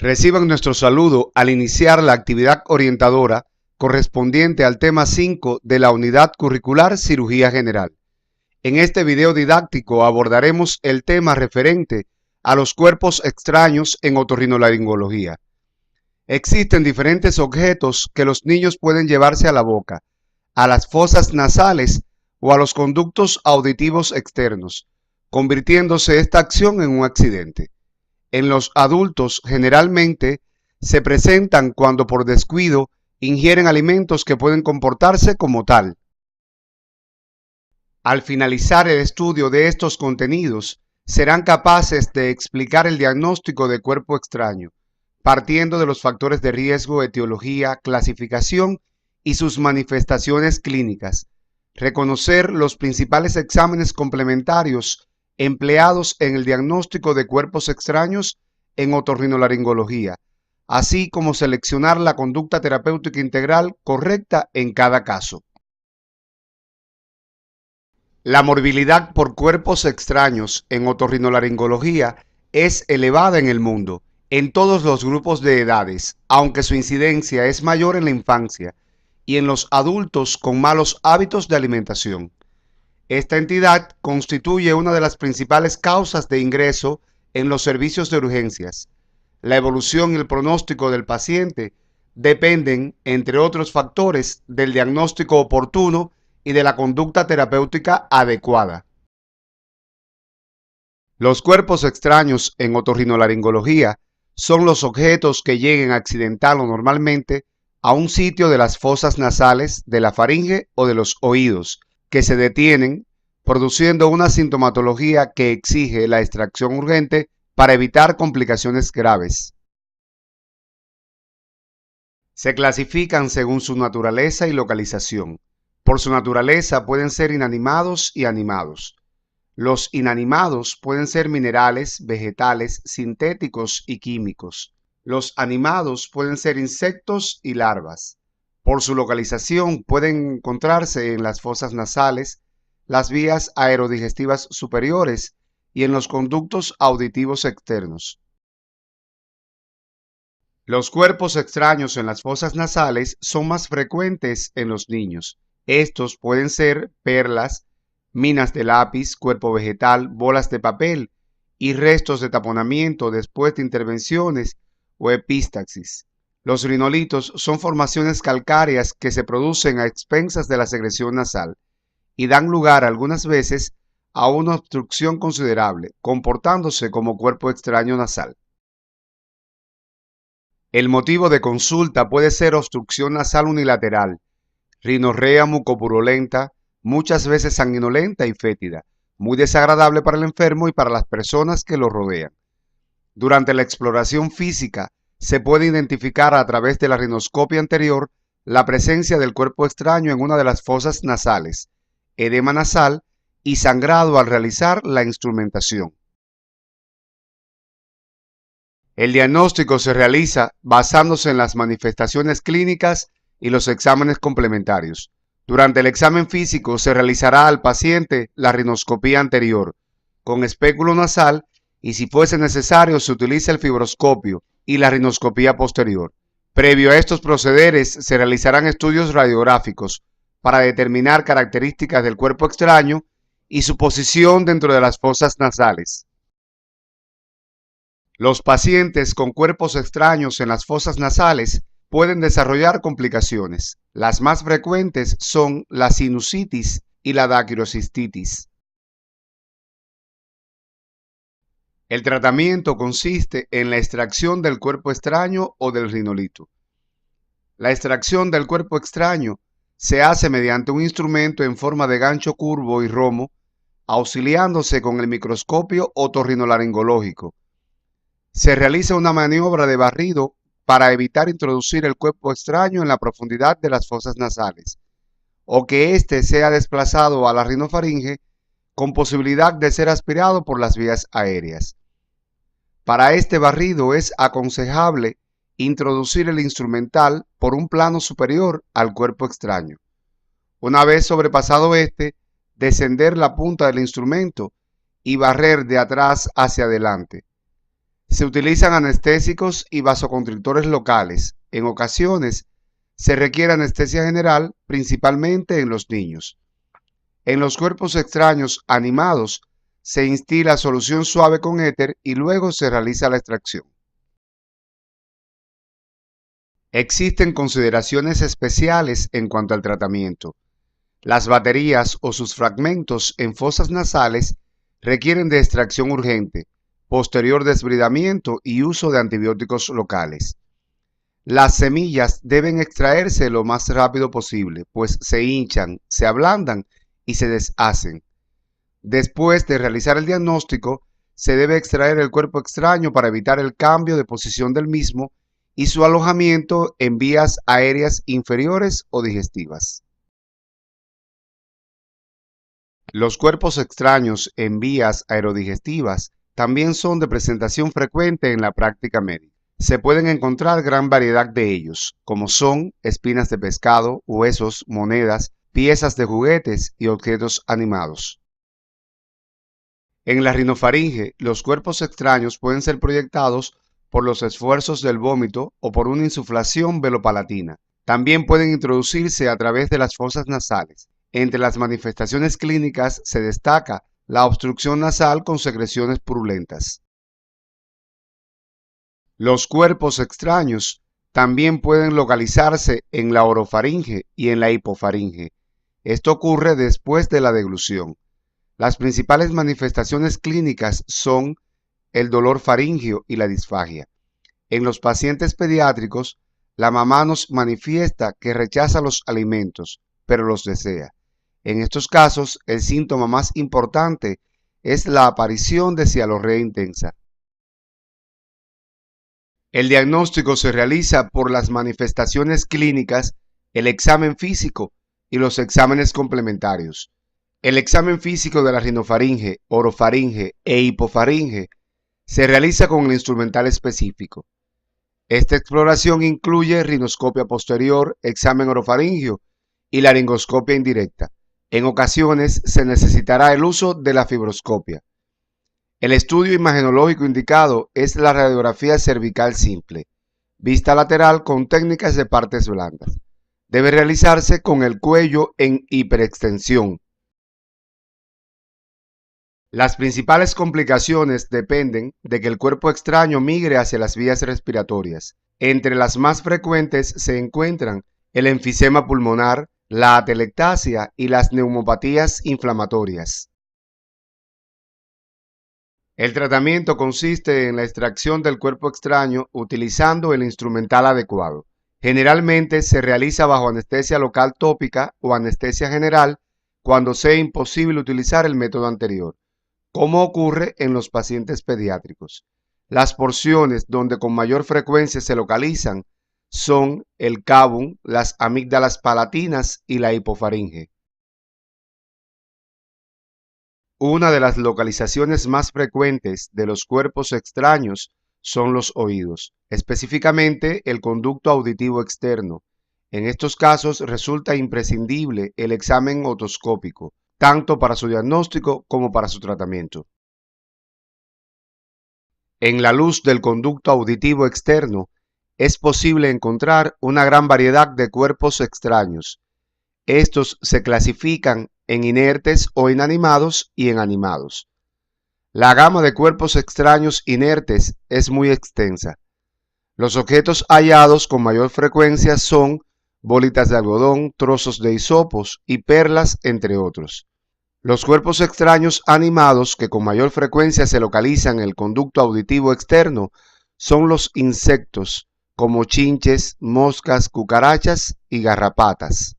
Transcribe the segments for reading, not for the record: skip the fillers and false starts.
Reciban nuestro saludo al iniciar la actividad orientadora correspondiente al tema 5 de la unidad curricular Cirugía General. En este video didáctico abordaremos el tema referente a los cuerpos extraños en otorrinolaringología. Existen diferentes objetos que los niños pueden llevarse a la boca, a las fosas nasales o a los conductos auditivos externos, convirtiéndose esta acción en un accidente. En los adultos generalmente se presentan cuando por descuido ingieren alimentos que pueden comportarse como tal. Al finalizar el estudio de estos contenidos, serán capaces de explicar el diagnóstico de cuerpo extraño, partiendo de los factores de riesgo, etiología, clasificación y sus manifestaciones clínicas, reconocer los principales exámenes complementarios empleados en el diagnóstico de cuerpos extraños en otorrinolaringología, así como seleccionar la conducta terapéutica integral correcta en cada caso. La morbilidad por cuerpos extraños en otorrinolaringología es elevada en el mundo, en todos los grupos de edades, aunque su incidencia es mayor en la infancia y en los adultos con malos hábitos de alimentación. Esta entidad constituye una de las principales causas de ingreso en los servicios de urgencias. La evolución y el pronóstico del paciente dependen, entre otros factores, del diagnóstico oportuno y de la conducta terapéutica adecuada. Los cuerpos extraños en otorrinolaringología son los objetos que lleguen accidental o normalmente a un sitio de las fosas nasales, de la faringe o de los oídos, que se detienen, produciendo una sintomatología que exige la extracción urgente para evitar complicaciones graves. Se clasifican según su naturaleza y localización. Por su naturaleza pueden ser inanimados y animados. Los inanimados pueden ser minerales, vegetales, sintéticos y químicos. Los animados pueden ser insectos y larvas. Por su localización pueden encontrarse en las fosas nasales, las vías aerodigestivas superiores y en los conductos auditivos externos. Los cuerpos extraños en las fosas nasales son más frecuentes en los niños. Estos pueden ser perlas, minas de lápiz, cuerpo vegetal, bolas de papel y restos de taponamiento después de intervenciones o epístaxis. Los rinolitos son formaciones calcáreas que se producen a expensas de la secreción nasal y dan lugar algunas veces a una obstrucción considerable, comportándose como cuerpo extraño nasal. El motivo de consulta puede ser obstrucción nasal unilateral, rinorrea mucopurulenta, muchas veces sanguinolenta y fétida, muy desagradable para el enfermo y para las personas que lo rodean. Durante la exploración física, se puede identificar a través de la rinoscopia anterior la presencia del cuerpo extraño en una de las fosas nasales, edema nasal y sangrado al realizar la instrumentación. El diagnóstico se realiza basándose en las manifestaciones clínicas y los exámenes complementarios. Durante el examen físico se realizará al paciente la rinoscopía anterior, con espéculo nasal, y si fuese necesario se utiliza el fibroscopio y la rinoscopía posterior. Previo a estos procederes se realizarán estudios radiográficos para determinar características del cuerpo extraño y su posición dentro de las fosas nasales. Los pacientes con cuerpos extraños en las fosas nasales pueden desarrollar complicaciones. Las más frecuentes son la sinusitis y la daquirocistitis. El tratamiento consiste en la extracción del cuerpo extraño o del rinolito. La extracción del cuerpo extraño se hace mediante un instrumento en forma de gancho curvo y romo, auxiliándose con el microscopio otorrinolaringológico. Se realiza una maniobra de barrido para evitar introducir el cuerpo extraño en la profundidad de las fosas nasales, o que éste sea desplazado a la rinofaringe con posibilidad de ser aspirado por las vías aéreas. Para este barrido es aconsejable introducir el instrumental por un plano superior al cuerpo extraño. Una vez sobrepasado este, descender la punta del instrumento y barrer de atrás hacia adelante. Se utilizan anestésicos y vasoconstrictores locales. En ocasiones, se requiere anestesia general, principalmente en los niños. En los cuerpos extraños animados, se instila solución suave con éter y luego se realiza la extracción. Existen consideraciones especiales en cuanto al tratamiento. Las baterías o sus fragmentos en fosas nasales requieren de extracción urgente, posterior desbridamiento y uso de antibióticos locales. Las semillas deben extraerse lo más rápido posible, pues se hinchan, se ablandan y se deshacen. Después de realizar el diagnóstico, se debe extraer el cuerpo extraño para evitar el cambio de posición del mismo y su alojamiento en vías aéreas inferiores o digestivas. Los cuerpos extraños en vías aerodigestivas también son de presentación frecuente en la práctica médica. Se pueden encontrar gran variedad de ellos, como son espinas de pescado, huesos, monedas, piezas de juguetes y objetos animados. En la rinofaringe, los cuerpos extraños pueden ser proyectados por los esfuerzos del vómito o por una insuflación velopalatina. También pueden introducirse a través de las fosas nasales. Entre las manifestaciones clínicas se destaca la obstrucción nasal con secreciones purulentas. Los cuerpos extraños también pueden localizarse en la orofaringe y en la hipofaringe. Esto ocurre después de la deglución. Las principales manifestaciones clínicas son el dolor faríngeo y la disfagia. En los pacientes pediátricos, la mamá nos manifiesta que rechaza los alimentos, pero los desea. En estos casos, el síntoma más importante es la aparición de cialorrea intensa. El diagnóstico se realiza por las manifestaciones clínicas, el examen físico y los exámenes complementarios. El examen físico de la rinofaringe, orofaringe e hipofaringe se realiza con el instrumental específico. Esta exploración incluye rinoscopia posterior, examen orofaringio y laringoscopia indirecta. En ocasiones se necesitará el uso de la fibroscopia. El estudio imagenológico indicado es la radiografía cervical simple, vista lateral con técnicas de partes blandas. Debe realizarse con el cuello en hiperextensión. Las principales complicaciones dependen de que el cuerpo extraño migre hacia las vías respiratorias. Entre las más frecuentes se encuentran el enfisema pulmonar, la atelectasia y las neumopatías inflamatorias. El tratamiento consiste en la extracción del cuerpo extraño utilizando el instrumental adecuado. Generalmente se realiza bajo anestesia local tópica o anestesia general cuando sea imposible utilizar el método anterior, como ocurre en los pacientes pediátricos. Las porciones donde con mayor frecuencia se localizan son el cavum, las amígdalas palatinas y la hipofaringe. Una de las localizaciones más frecuentes de los cuerpos extraños son los oídos, específicamente el conducto auditivo externo. En estos casos resulta imprescindible el examen otoscópico, tanto para su diagnóstico como para su tratamiento. En la luz del conducto auditivo externo es posible encontrar una gran variedad de cuerpos extraños. Estos se clasifican en inertes o inanimados y en animados. La gama de cuerpos extraños inertes es muy extensa. Los objetos hallados con mayor frecuencia son bolitas de algodón, trozos de hisopos y perlas, entre otros. Los cuerpos extraños animados que con mayor frecuencia se localizan en el conducto auditivo externo son los insectos, como chinches, moscas, cucarachas y garrapatas.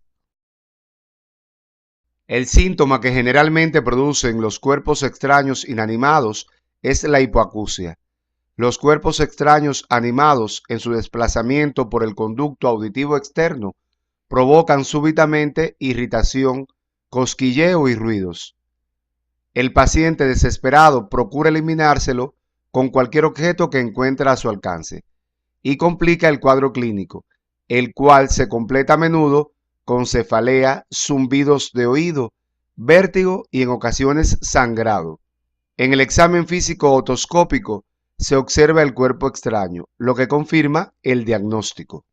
El síntoma que generalmente producen los cuerpos extraños inanimados es la hipoacusia. Los cuerpos extraños animados en su desplazamiento por el conducto auditivo externo provocan súbitamente irritación, cosquilleo y ruidos. El paciente desesperado procura eliminárselo con cualquier objeto que encuentre a su alcance y complica el cuadro clínico, el cual se completa a menudo con cefalea, zumbidos de oído, vértigo y en ocasiones sangrado. En el examen físico otoscópico se observa el cuerpo extraño, lo que confirma el diagnóstico.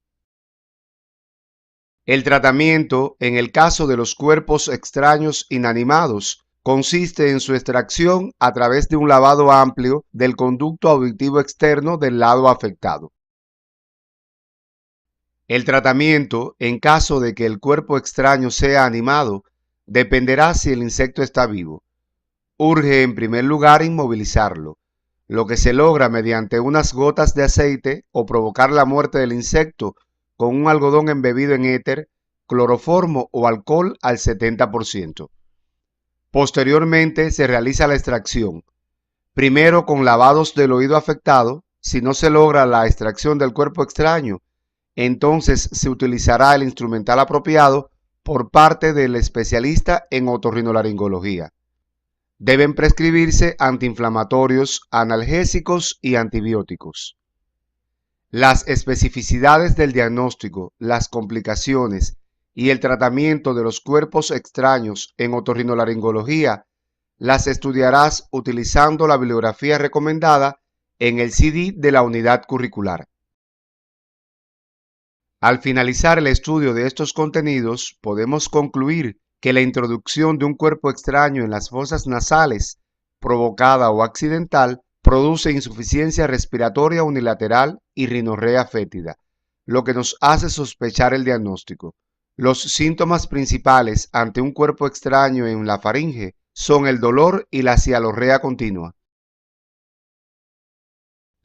El tratamiento, en el caso de los cuerpos extraños inanimados, consiste en su extracción a través de un lavado amplio del conducto auditivo externo del lado afectado. El tratamiento, en caso de que el cuerpo extraño sea animado, dependerá si el insecto está vivo. Urge en primer lugar inmovilizarlo, lo que se logra mediante unas gotas de aceite o provocar la muerte del insecto con un algodón embebido en éter, cloroformo o alcohol al 70%. Posteriormente se realiza la extracción, primero con lavados del oído afectado. Si no se logra la extracción del cuerpo extraño, entonces se utilizará el instrumental apropiado por parte del especialista en otorrinolaringología. Deben prescribirse antiinflamatorios, analgésicos y antibióticos. Las especificidades del diagnóstico, las complicaciones y el tratamiento de los cuerpos extraños en otorrinolaringología las estudiarás utilizando la bibliografía recomendada en el CD de la unidad curricular. Al finalizar el estudio de estos contenidos, podemos concluir que la introducción de un cuerpo extraño en las fosas nasales, provocada o accidental, produce insuficiencia respiratoria unilateral y rinorrea fétida, lo que nos hace sospechar el diagnóstico. Los síntomas principales ante un cuerpo extraño en la faringe son el dolor y la cialorrea continua.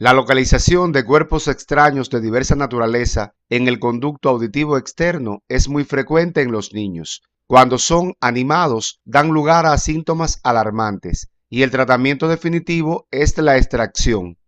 La localización de cuerpos extraños de diversa naturaleza en el conducto auditivo externo es muy frecuente en los niños. Cuando son animados, dan lugar a síntomas alarmantes y el tratamiento definitivo es la extracción.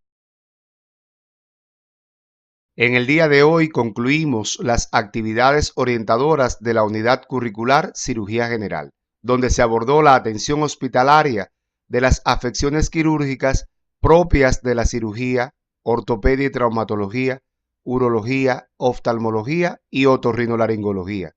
En el día de hoy concluimos las actividades orientadoras de la unidad curricular Cirugía General, donde se abordó la atención hospitalaria de las afecciones quirúrgicas propias de la cirugía, ortopedia y traumatología, urología, oftalmología y otorrinolaringología.